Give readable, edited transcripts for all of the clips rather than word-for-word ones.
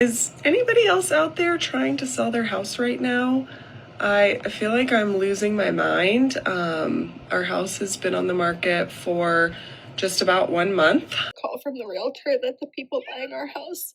Is anybody else out there trying to sell their house right now? I feel like I'm losing my mind. Our house has been on the market for just about 1 month. Call from the realtor that the people buying our house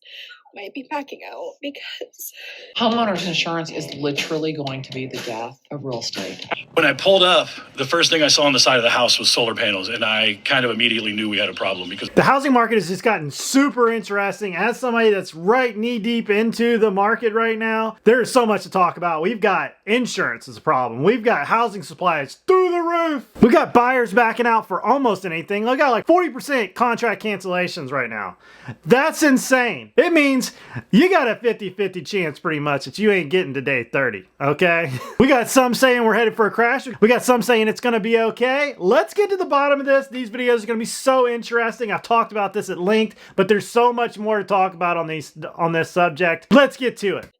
might be backing out because homeowners insurance is literally going to be the death of real estate. When I pulled up, the first thing I saw on the side of the house was solar panels, and I kind of immediately knew we had a problem because the housing market has just gotten super interesting. As somebody that's right knee deep into the market right now, there's so much to talk about. We've got insurance as a problem. We've got housing supplies through the roof. We've got buyers backing out for almost anything. Look at like 40% contract cancellations right now. That's insane. It means you got a 50-50 chance pretty much that you ain't getting to day 30, okay? We got some saying we're headed for a crash. We got some saying it's gonna be okay. Let's get to the bottom of this. These videos are gonna be so interesting. I've talked about this at length, but there's so much more to talk about on this subject. Let's get to it.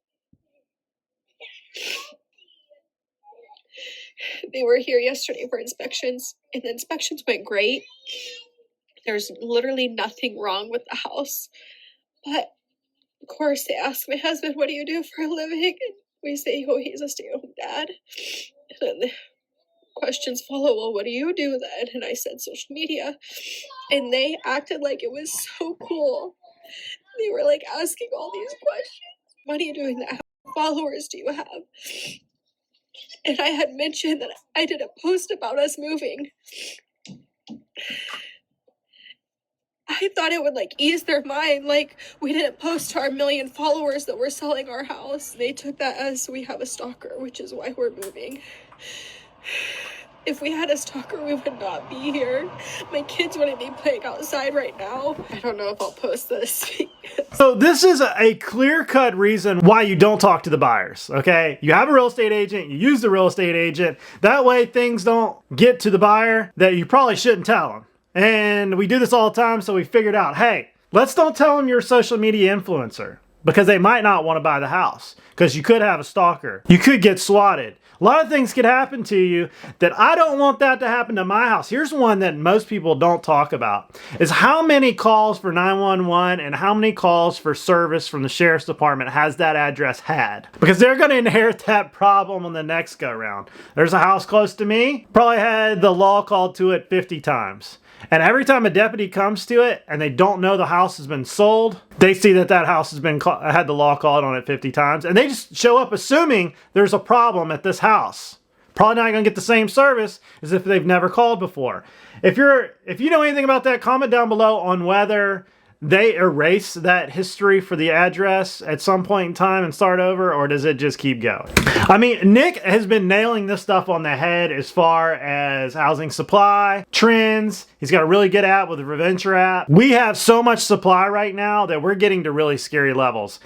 they were here yesterday for inspections, and the inspections went great. There's literally nothing wrong with the house. But of course, they ask my husband, what do you do for a living? And we say, oh, he's a stay-at-home dad. And then the questions follow, well, what do you do then? And I said, social media. And they acted like it was so cool. They were like asking all these questions. What are you doing that? How many followers do you have? And I had mentioned that I did a post about us moving. I thought it would like ease their mind, like we didn't post to our 1 million followers that we're selling our house. They took that as we have a stalker, which is why we're moving. If we had a stalker, we would not be here. My kids wouldn't be playing outside right now. I don't know if I'll post this. So this is a clear-cut reason why you don't talk to the buyers, okay? You have a real estate agent, you use the real estate agent. That way things don't get to the buyer that you probably shouldn't tell them. And we do this all the time, so we figured out, hey, let's don't tell them you're a social media influencer because they might not want to buy the house because you could have a stalker. You could get swatted. A lot of things could happen to you that I don't want that to happen to my house. Here's one that most people don't talk about is how many calls for 911 and how many calls for service from the sheriff's department has that address had? Because they're going to inherit that problem on the next go round. There's a house close to me, probably had the law called to it 50 times. And every time a deputy comes to it and they don't know the house has been sold, they see that that house has been had the law called on it 50 times. And they just show up assuming there's a problem at this house. Probably not going to get the same service as if they've never called before. If you know anything about that, comment down below on whether they erase that history for the address at some point in time and start over, or does it just keep going? I mean, Nick has been nailing this stuff on the head as far as housing supply, trends. He's got a really good app with the Reventure app. We have so much supply right now that we're getting to really scary levels.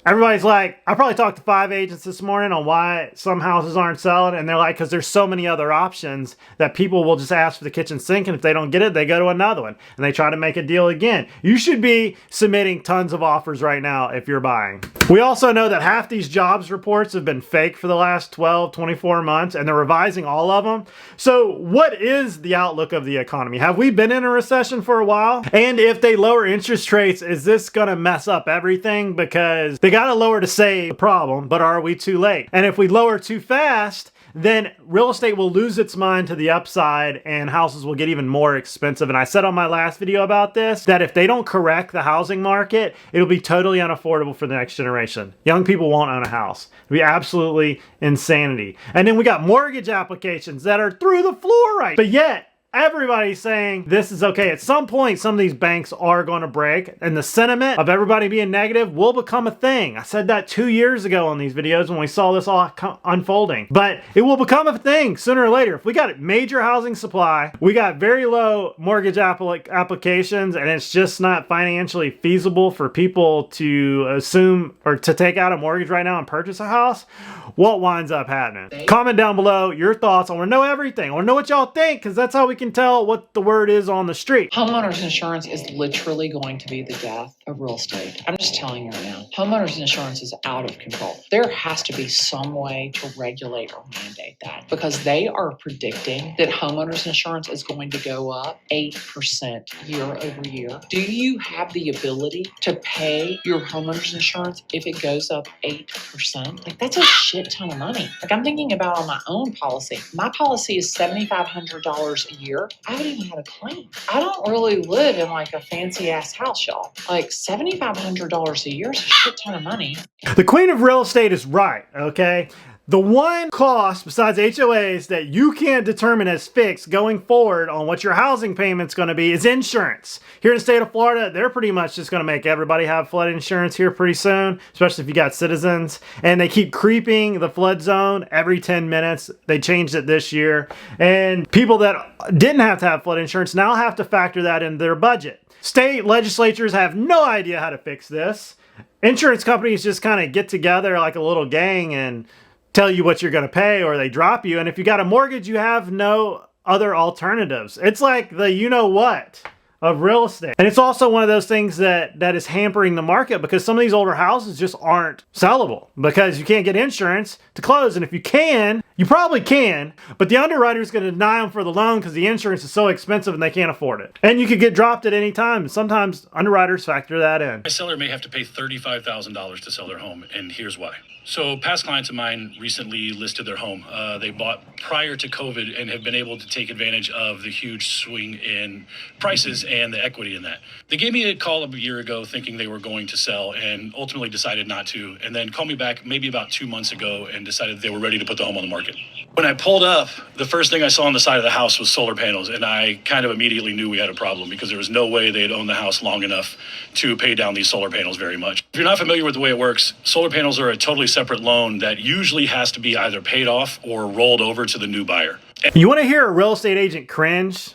Everybody's like, I probably talked to 5 agents this morning on why some houses aren't selling, and they're like, because there's so many other options that people will just ask for the kitchen sink, and if they don't get it, they go to another one, and they try to make a deal again. You should be submitting tons of offers right now if you're buying. We also know that half these jobs reports have been fake for the last 12, 24 months, and they're revising all of them. So what is the outlook of the economy? Have we been in a recession for a while? And if they lower interest rates, is this going to mess up everything? Because they got to lower to save the problem, but are we too late? And if we lower too fast, then real estate will lose its mind to the upside and houses will get even more expensive. And I said on my last video about this, that if they don't correct the housing market, it'll be totally unaffordable for the next generation. Young people won't own a house. It'll be absolutely insanity. And then we got mortgage applications that are through the floor right. But yet, everybody's saying this is okay. At some point, some of these banks are going to break, and the sentiment of everybody being negative will become a thing. I said that 2 years ago on these videos when we saw this all unfolding. But it will become a thing sooner or later. If we got major housing supply, we got very low mortgage applications, and it's just not financially feasible for people to assume or to take out a mortgage right now and purchase a house, what winds up happening? Comment down below your thoughts. I want to know everything. I want to know what y'all think, because that's how we can tell what the word is on the street. Homeowners insurance is literally going to be the death of real estate. I'm just telling you right now. Homeowners insurance is out of control. There has to be some way to regulate or mandate that, because they are predicting that homeowners insurance is going to go up 8% year over year. Do you have the ability to pay your homeowners insurance if it goes up 8%? Like, that's a shit ton of money. Like, I'm thinking about on my own policy. My policy is $7,500 a year. I haven't even had a claim. I don't really live in like a fancy ass house, y'all. Like, $7,500 a year is a shit ton of money. The queen of real estate is right, okay? The one cost besides HOAs that you can't determine as fixed going forward on what your housing payment's going to be is insurance. Here in the state of Florida, they're pretty much just going to make everybody have flood insurance here pretty soon, especially if you got citizens. And they keep creeping the flood zone every 10 minutes. They changed it this year. And people that didn't have to have flood insurance now have to factor that into their budget. State legislatures have no idea how to fix this. Insurance companies just kind of get together like a little gang and tell you what you're going to pay, or they drop you. And if you got a mortgage, you have no other alternatives. It's like the you-know-what of real estate. And it's also one of those things that is hampering the market, because some of these older houses just aren't sellable because you can't get insurance to close. And if you can, you probably can, but the underwriter is going to deny them for the loan because the insurance is so expensive and they can't afford it. And you could get dropped at any time. Sometimes underwriters factor that in. A seller may have to pay $35,000 to sell their home, and here's why. So past clients of mine recently listed their home. They bought prior to COVID and have been able to take advantage of the huge swing in prices and the equity in that. They gave me a call a year ago thinking they were going to sell and ultimately decided not to, and then called me back maybe about 2 months ago and decided they were ready to put the home on the market. When I pulled up, the first thing I saw on the side of the house was solar panels, and I kind of immediately knew we had a problem because there was no way they'd owned the house long enough to pay down these solar panels very much. If you're not familiar with the way it works, solar panels are a totally separate loan that usually has to be either paid off or rolled over to the new buyer. You want to hear a real estate agent cringe?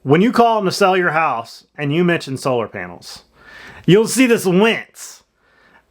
When you call them to sell your house and you mention solar panels, you'll see this wince.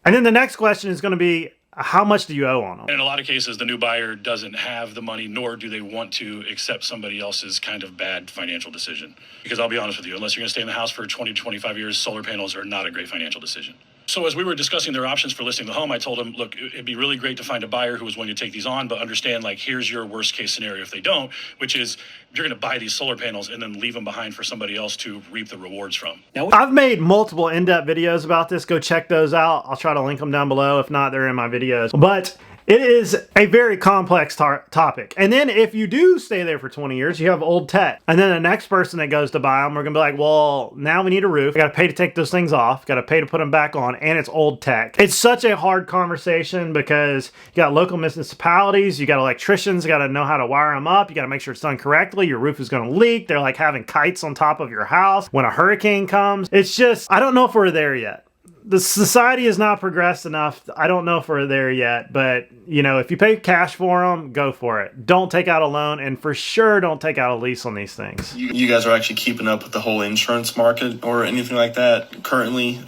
And then the next question is going to be, how much do you owe on them? In a lot of cases, the new buyer doesn't have the money, nor do they want to accept somebody else's kind of bad financial decision. Because I'll be honest with you, unless you're going to stay in the house for 20 to 25 years, solar panels are not a great financial decision. So as we were discussing their options for listing the home, I told them, look, it'd be really great to find a buyer who was willing to take these on, but understand, like, here's your worst case scenario if they don't, which is you're going to buy these solar panels and then leave them behind for somebody else to reap the rewards from. Now, I've made multiple in-depth videos about this. Go check those out. I'll try to link them down below. If not, they're in my videos. But it is a very complex topic. And then if you do stay there for 20 years, you have old tech. And then the next person that goes to buy them, we're going to be like, well, now we need a roof. I got to pay to take those things off. Got to pay to put them back on. And it's old tech. It's such a hard conversation because you got local municipalities, you got electricians, you got to know how to wire them up. You got to make sure it's done correctly. Your roof is going to leak. They're like having kites on top of your house when a hurricane comes. It's just, I don't know if we're there yet. The society is not progressed enough. I don't know if we're there yet, but you know, if you pay cash for them, go for it. Don't take out a loan, and for sure don't take out a lease on these things. You guys are actually keeping up with the whole insurance market or anything like that currently,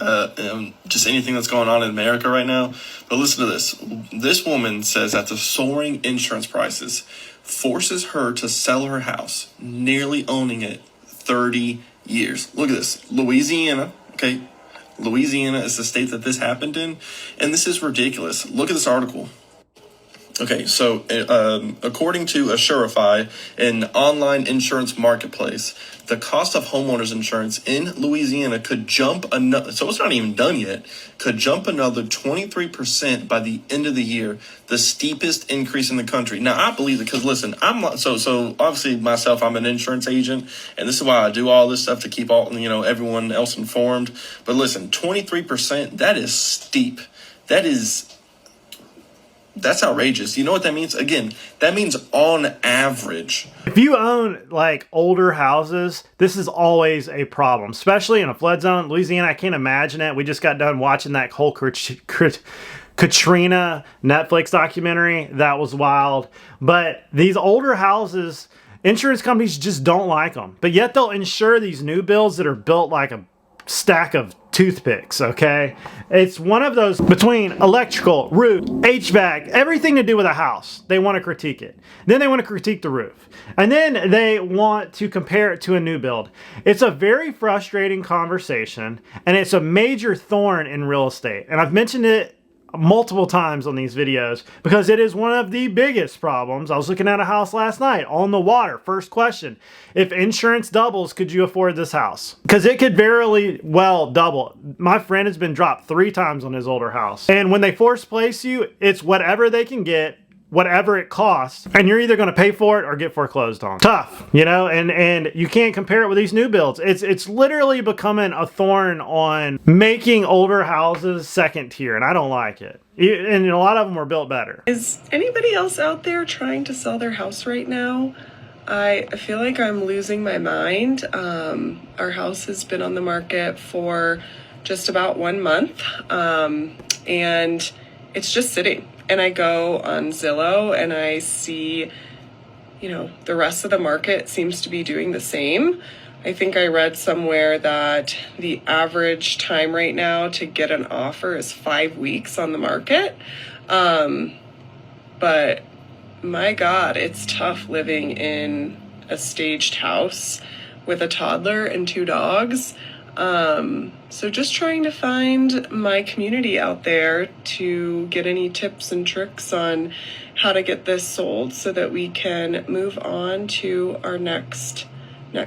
just anything that's going on in America right now. But listen to this. This woman says that the soaring insurance prices forces her to sell her house, nearly owning it 30 years. Look at this. Louisiana, okay? Louisiana is the state that this happened in, and this is ridiculous. Look at this article. Okay, so according to Assurify, an online insurance marketplace, the cost of homeowners insurance in Louisiana could jump another, so it's not even done yet, could jump another 23% by the end of the year, the steepest increase in the country. Now, I believe it because, listen, I'm not, so obviously myself, I'm an insurance agent, and this is why I do all this stuff to keep all, everyone else informed. But listen, 23%, that is steep. That's outrageous. You know what that means? Again, that means on average. If you own like older houses, this is always a problem, especially in a flood zone. Louisiana, I can't imagine it. We just got done watching that whole Katrina Netflix documentary. That was wild. But these older houses, insurance companies just don't like them. But yet they'll insure these new builds that are built like a stack of toothpicks, okay? It's one of those between electrical, roof, HVAC, everything to do with a house. They want to critique it. Then they want to critique the roof. And then they want to compare it to a new build. It's a very frustrating conversation, and it's a major thorn in real estate. And I've mentioned it multiple times on these videos because it is one of the biggest problems. I was looking at a house last night on the water. First question, if insurance doubles, could you afford this house? Because it could very well double. My friend has been dropped 3 times on his older house. And when they force place you, it's whatever they can get, whatever it costs, and you're either going to pay for it or get foreclosed on. Tough, you know, and you can't compare it with these new builds. It's literally becoming a thorn on making older houses second tier, and I don't like it. And a lot of them were built better. Is anybody else out there trying to sell their house right now? I feel like I'm losing my mind. Our house has been on the market for just about 1 month, and it's just sitting. And I go on Zillow and I see, you know, the rest of the market seems to be doing the same. I think I read somewhere that the average time right now to get an offer is 5 weeks on the market. But my God, it's tough living in a staged house with a toddler and 2 dogs. So just trying to find my community out there to get any tips and tricks on how to get this sold so that we can move on to our next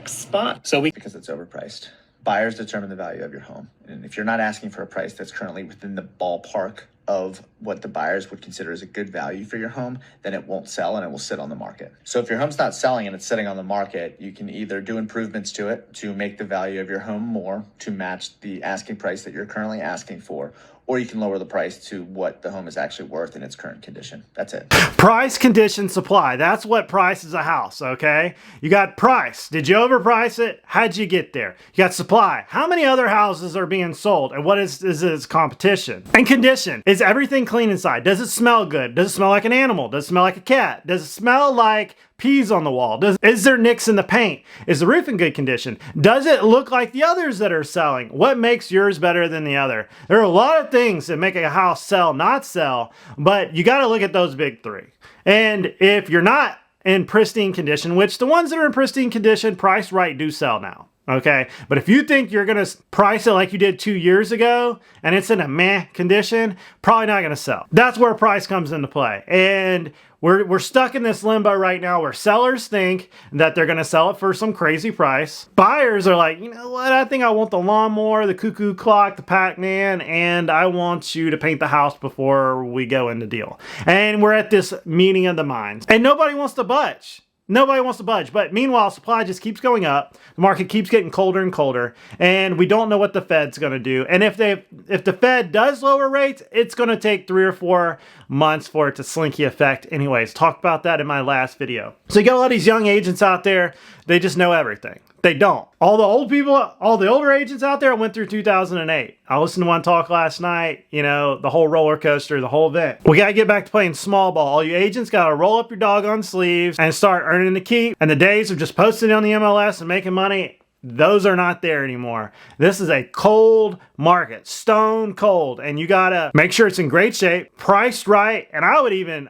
spot. Because it's overpriced. Buyers determine the value of your home. And if you're not asking for a price that's currently within the ballpark of what the buyers would consider as a good value for your home, then it won't sell and it will sit on the market. So if your home's not selling and it's sitting on the market, you can either do improvements to it to make the value of your home more to match the asking price that you're currently asking for, or you can lower the price to what the home is actually worth in its current condition. That's it. Price, condition, supply. That's what prices a house, okay? You got price. Did you overprice it? How'd you get there? You got supply. How many other houses are being sold? And what is its competition? And condition. Is everything clean inside? Does it smell good? Does it smell like an animal? Does it smell like a cat? Does it smell like peas on the wall? Is there nicks in the paint? Is the roof in good condition? Does it look like the others that are selling? What makes yours better than the other? There are a lot of things that make a house sell, not sell, but you got to look at those big 3. And if you're not in pristine condition, which the ones that are in pristine condition, priced right, do sell now. Okay, but if you think you're gonna price it like you did 2 years ago and it's in a meh condition, probably not gonna sell. That's where price comes into play. And we're stuck in this limbo right now where sellers think that they're gonna sell it for some crazy price. Buyers are like, you know what, I think I want the lawnmower, the cuckoo clock, the Pac-Man, and I want you to paint the house before we go into deal. And we're at this meeting of the minds. And nobody wants to budge. Nobody wants to budge, but meanwhile, supply just keeps going up. The market keeps getting colder and colder, and we don't know what the Fed's going to do. And if the Fed does lower rates, it's going to take 3 or 4 months for it to slinky effect. Anyways, talked about that in my last video. So you got a lot of these young agents out there, they just know everything. They don't. All the old people, all the older agents out there went through 2008. I listened to one talk last night, you know, the whole roller coaster, the whole event. We got to get back to playing small ball. All you agents got to roll up your doggone sleeves and start earning the keep. And the days of just posting on the MLS and making money, those are not there anymore. This is a cold market, stone cold, and you gotta make sure it's in great shape, priced right, and I would even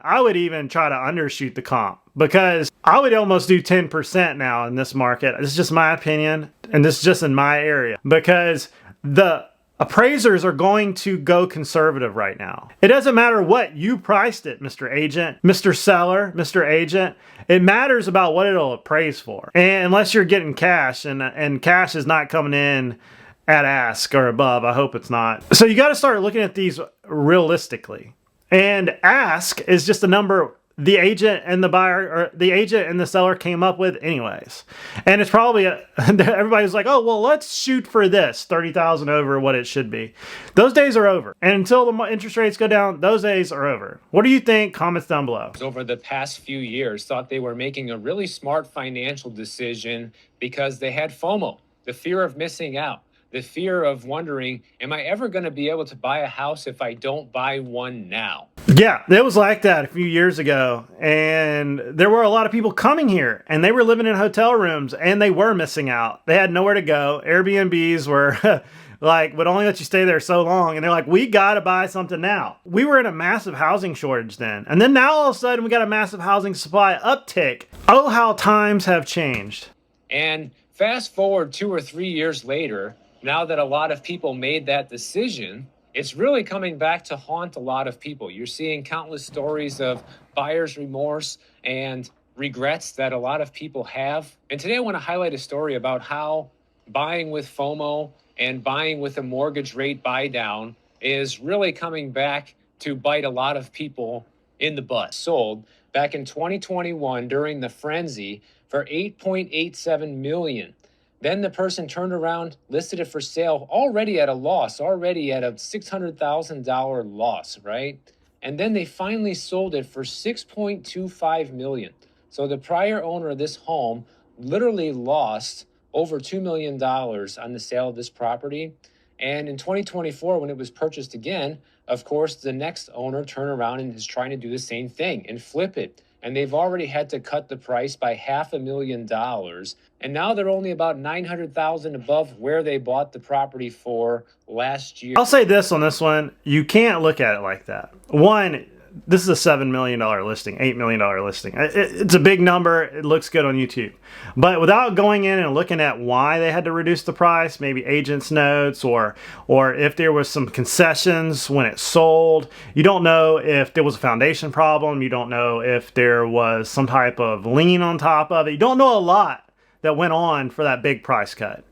try to undershoot the comp because I would almost do 10% now in this market. This is just my opinion, and this is just in my area because the appraisers are going to go conservative right now. It doesn't matter what you priced it, Mr. Agent, Mr. Seller, Mr. Agent. It matters about what it'll appraise for. And unless you're getting cash and cash is not coming in at ask or above, I hope it's not. So you got to start looking at these realistically. And ask is just a number the agent and the buyer, or the agent and the seller came up with anyways. And it's probably, everybody's like, oh, well, let's shoot for this, 30,000 over what it should be. Those days are over. And until the interest rates go down, those days are over. What do you think? Comments down below. Over the past few years, thought they were making a really smart financial decision because they had FOMO, the fear of missing out. The fear of wondering, am I ever going to be able to buy a house if I don't buy one now? Yeah, it was like that a few years ago. And there were a lot of people coming here and they were living in hotel rooms and they were missing out. They had nowhere to go. Airbnbs were like would only let you stay there so long. And they're like, we got to buy something now. We were in a massive housing shortage then. And then now all of a sudden we got a massive housing supply uptick. Oh, how times have changed. And fast forward 2 or 3 years later, now that a lot of people made that decision, it's really coming back to haunt a lot of people. You're seeing countless stories of buyer's remorse and regrets that a lot of people have. And today I want to highlight a story about how buying with FOMO and buying with a mortgage rate buy down is really coming back to bite a lot of people in the butt. Sold back in 2021 during the frenzy for $8.87 million. Then the person turned around, listed it for sale, already at a loss, already at a $600,000 loss, right? And then they finally sold it for $6.25 million. So the prior owner of this home literally lost over $2 million on the sale of this property. And in 2024, when it was purchased again, of course, the next owner turned around and is trying to do the same thing and flip it. And they've already had to cut the price by $500,000. And now they're only about $900,000 above where they bought the property for last year. I'll say this on this one. You can't look at it like that. One, this is a $7 million listing, $8 million listing. It's a big number. It looks good on YouTube. But without going in and looking at why they had to reduce the price, maybe agent's notes or if there was some concessions when it sold, you don't know if there was a foundation problem. You don't know if there was some type of lien on top of it. You don't know a lot that went on for that big price cut.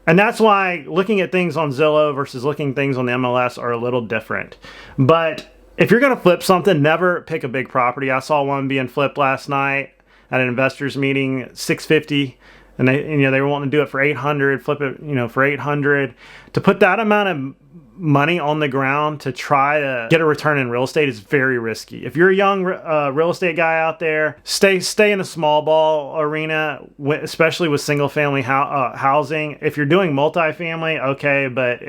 And that's why looking at things on Zillow versus looking at things on the MLS are a little different. But if you're going to flip something, never pick a big property. I saw one being flipped last night at an investors meeting, $650, and they were wanting to do it for $800, flip it, for $800. To put that amount of money on the ground to try to get a return in real estate is very risky. If you're a young real estate guy out there, stay in a small ball arena, especially with single family housing. If you're doing multifamily, okay, but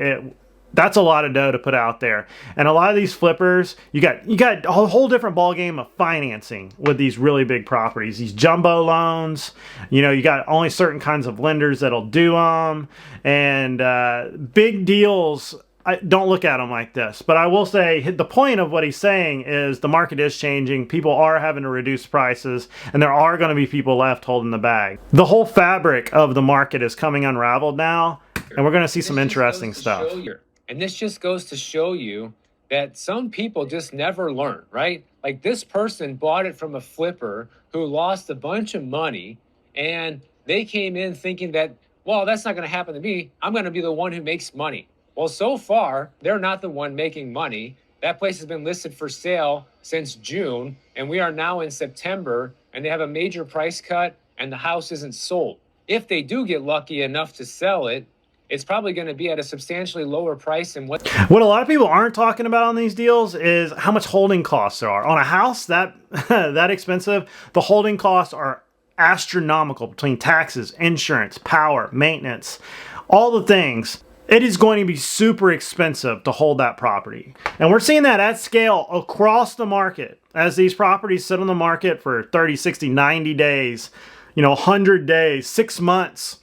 that's a lot of dough to put out there. And a lot of these flippers, you got a whole different ball game of financing with these really big properties, these jumbo loans. You got only certain kinds of lenders that'll do them, and big deals. Don't look at them like this. But I will say the point of what he's saying is the market is changing. People are having to reduce prices, and there are going to be people left holding the bag. The whole fabric of the market is coming unraveled now, and we're going to see some interesting stuff. And this just goes to show you that some people just never learn, right? Like this person bought it from a flipper who lost a bunch of money, and they came in thinking that, well, that's not going to happen to me. I'm going to be the one who makes money. Well, so far, they're not the one making money. That place has been listed for sale since June, and we are now in September, and they have a major price cut, and the house isn't sold. If they do get lucky enough to sell it, it's probably going to be at a substantially lower price than what a lot of people aren't talking about on these deals is how much holding costs there are. On a house that expensive, the holding costs are astronomical between taxes, insurance, power, maintenance, all the things. It is going to be super expensive to hold that property. And we're seeing that at scale across the market as these properties sit on the market for 30, 60, 90 days, 100 days, 6 months.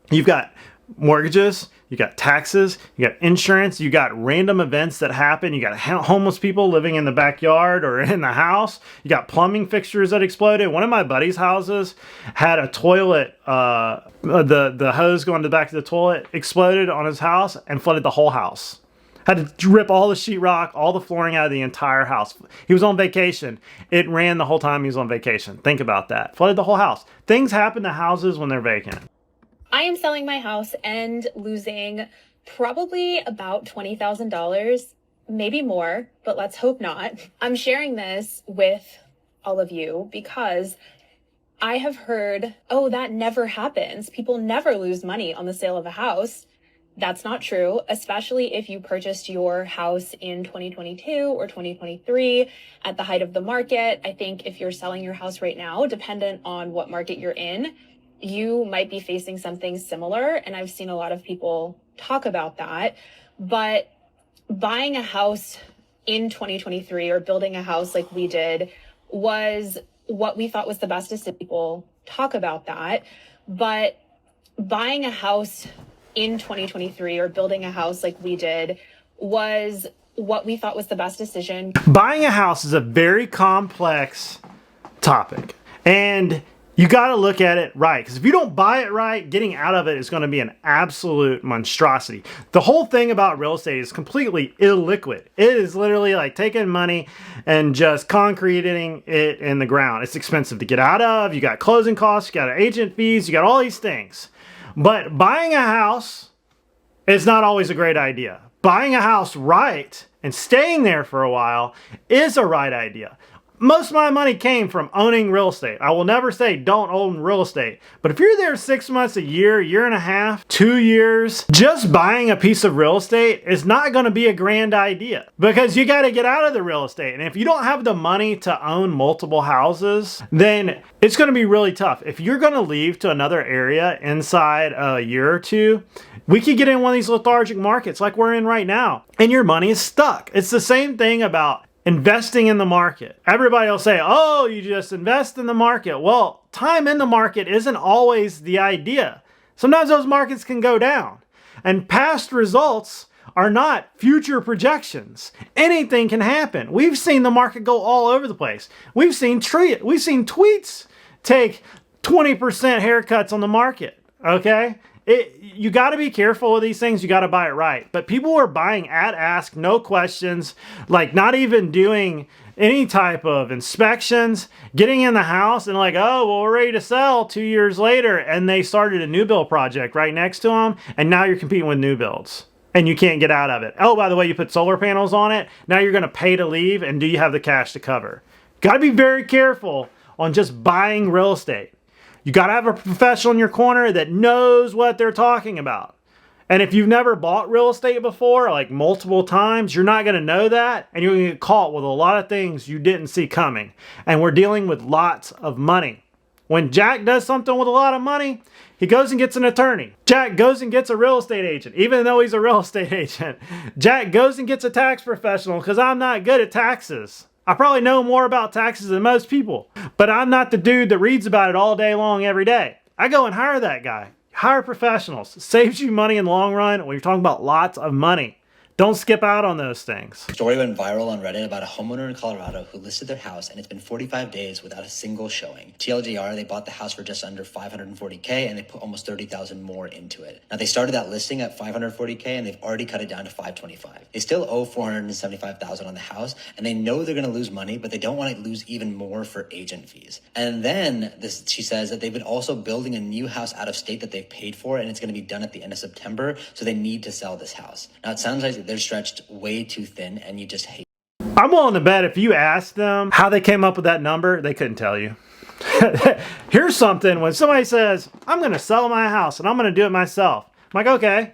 You've got mortgages, you got taxes, you got insurance, you got random events that happen, you got homeless people living in the backyard or in the house, you got plumbing fixtures that exploded. One of my buddy's houses had a toilet, the hose going to the back of the toilet exploded on his house and flooded the whole house. Had to rip all the sheetrock, all the flooring out of the entire house. He was on vacation. It ran the whole time he was on vacation. Think about that. Flooded the whole house. Things happen to houses when they're vacant. I am selling my house and losing probably about $20,000, maybe more, but let's hope not. I'm sharing this with all of you because I have heard, oh, that never happens. People never lose money on the sale of a house. That's not true, especially if you purchased your house in 2022 or 2023 at the height of the market. I think if you're selling your house right now, dependent on what market you're in, you might be facing something similar. And I've seen a lot of people talk about that. But buying a house in 2023 or building a house like we did was what we thought was the best decision. People talk about that. But buying a house in 2023 or building a house like we did was what we thought was the best decision. Buying a house is a very complex topic, and you got to look at it right, because if you don't buy it right, getting out of it is going to be an absolute monstrosity. The whole thing about real estate is completely illiquid. It is literally like taking money and just concreting it in the ground. It's expensive to get out of. You got closing costs, you got agent fees, you got all these things. But buying a house is not always a great idea. Buying a house right and staying there for a while is a right idea. Most of my money came from owning real estate. I will never say don't own real estate. But if you're there 6 months, a year, year and a half, 2 years, just buying a piece of real estate is not going to be a grand idea, because you got to get out of the real estate. And if you don't have the money to own multiple houses, then it's going to be really tough. If you're going to leave to another area inside a year or two, we could get in one of these lethargic markets like we're in right now, and your money is stuck. It's the same thing about investing in the market. Everybody will say, oh, you just invest in the market. Well, time in the market isn't always the idea. Sometimes those markets can go down, and past results are not future projections. Anything can happen. We've seen the market go all over the place. We've seen tweets take 20% haircuts on the market. Okay? You got to be careful with these things. You got to buy it right. But people were buying at ask, no questions, like not even doing any type of inspections, getting in the house and like, oh, well, we're ready to sell 2 years later. And they started a new build project right next to them. And now you're competing with new builds and you can't get out of it. Oh, by the way, you put solar panels on it. Now you're going to pay to leave. And do you have the cash to cover? Got to be very careful on just buying real estate. You got to have a professional in your corner that knows what they're talking about. And if you've never bought real estate before, like multiple times, you're not going to know that. And you're going to get caught with a lot of things you didn't see coming. And we're dealing with lots of money. When Jack does something with a lot of money, he goes and gets an attorney. Jack goes and gets a real estate agent, even though he's a real estate agent. Jack goes and gets a tax professional because I'm not good at taxes. I probably know more about taxes than most people, but I'm not the dude that reads about it all day long every day. I go and hire that guy. Hire professionals. It saves you money in the long run when you're talking about lots of money. Don't skip out on those things. A story went viral on Reddit about a homeowner in Colorado who listed their house, and it's been 45 days without a single showing. TLDR, they bought the house for just under $540K, and they put almost $30,000 more into it. Now, they started that listing at $540K, and they've already cut it down to $525. They still owe $475,000 on the house, and they know they're going to lose money, but they don't want to lose even more for agent fees. And then she says that they've been also building a new house out of state that they've paid for, and it's going to be done at the end of September, so they need to sell this house. Now, it sounds like they're stretched way too thin, and you just hate. I'm willing to bet if you asked them how they came up with that number, they couldn't tell you. Here's something, when somebody says, I'm going to sell my house and I'm going to do it myself. I'm like, okay,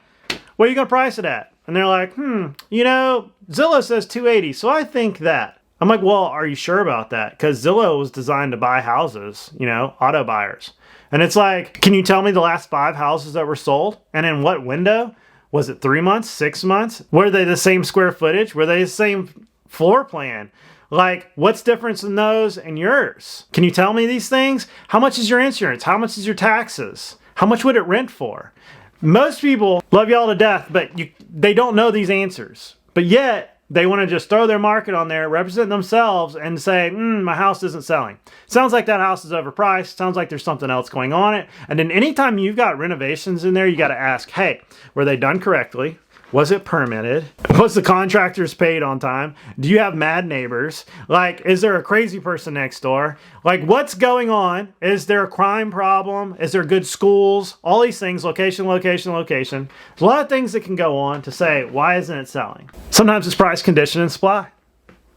what are you going to price it at? And they're like, you know, Zillow says 280, so I think that. I'm like, well, are you sure about that? Because Zillow was designed to buy houses, you know, auto buyers. And it's like, can you tell me the last 5 houses that were sold? And in what window? Was it 3 months, 6 months? Were they the same square footage? Were they the same floor plan? Like, what's difference in those and yours? Can you tell me these things? How much is your insurance? How much is your taxes? How much would it rent for? Most people love y'all to death, but they don't know these answers. But yet, they want to just throw their market on there, represent themselves, and say, my house isn't selling. Sounds like that house is overpriced. Sounds like there's something else going on it. And then anytime you've got renovations in there, you got to ask, hey, were they done correctly? Was it permitted? Was the contractors paid on time? Do you have mad neighbors? Like, is there a crazy person next door? Like, what's going on? Is there a crime problem? Is there good schools? All these things, location, location, location. There's a lot of things that can go on to say, why isn't it selling? Sometimes it's price, condition, and supply.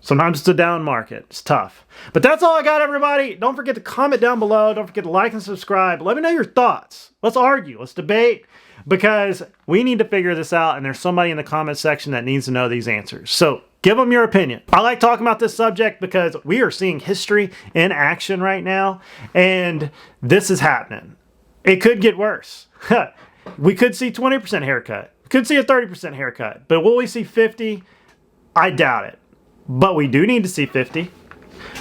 Sometimes it's a down market. It's tough. But that's all I got, everybody. Don't forget to comment down below. Don't forget to like and subscribe. Let me know your thoughts. Let's argue. Let's debate. Because we need to figure this out, and there's somebody in the comment section that needs to know these answers. So give them your opinion. I like talking about this subject because we are seeing history in action right now, and this is happening. It could get worse. We could see 20% haircut. We could see a 30% haircut. But will we see 50? I doubt it. But we do need to see 50.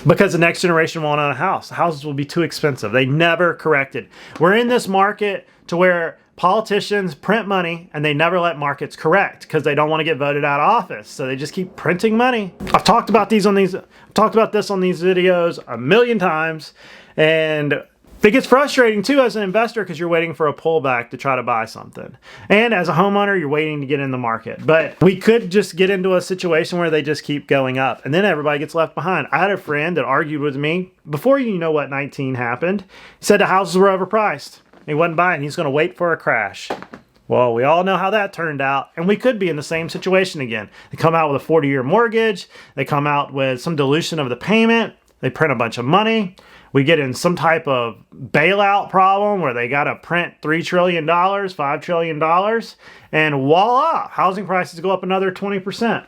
because the next generation won't own a house. Houses will be too expensive. They never corrected. We're in this market to where politicians print money and they never let markets correct because they don't want to get voted out of office. So they just keep printing money. I've talked about this on these videos a million times, and it gets frustrating too as an investor because you're waiting for a pullback to try to buy something. And as a homeowner, you're waiting to get in the market. But we could just get into a situation where they just keep going up and then everybody gets left behind. I had a friend that argued with me before what 19 happened. He said the houses were overpriced. He wasn't buying. He's going to wait for a crash. Well, we all know how that turned out, and we could be in the same situation again. They come out with a 40-year mortgage. They come out with some dilution of the payment. They print a bunch of money. We get in some type of bailout problem where they got to print $3 trillion, $5 trillion, and voila, housing prices go up another 20%.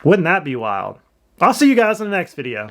Wouldn't that be wild? I'll see you guys in the next video.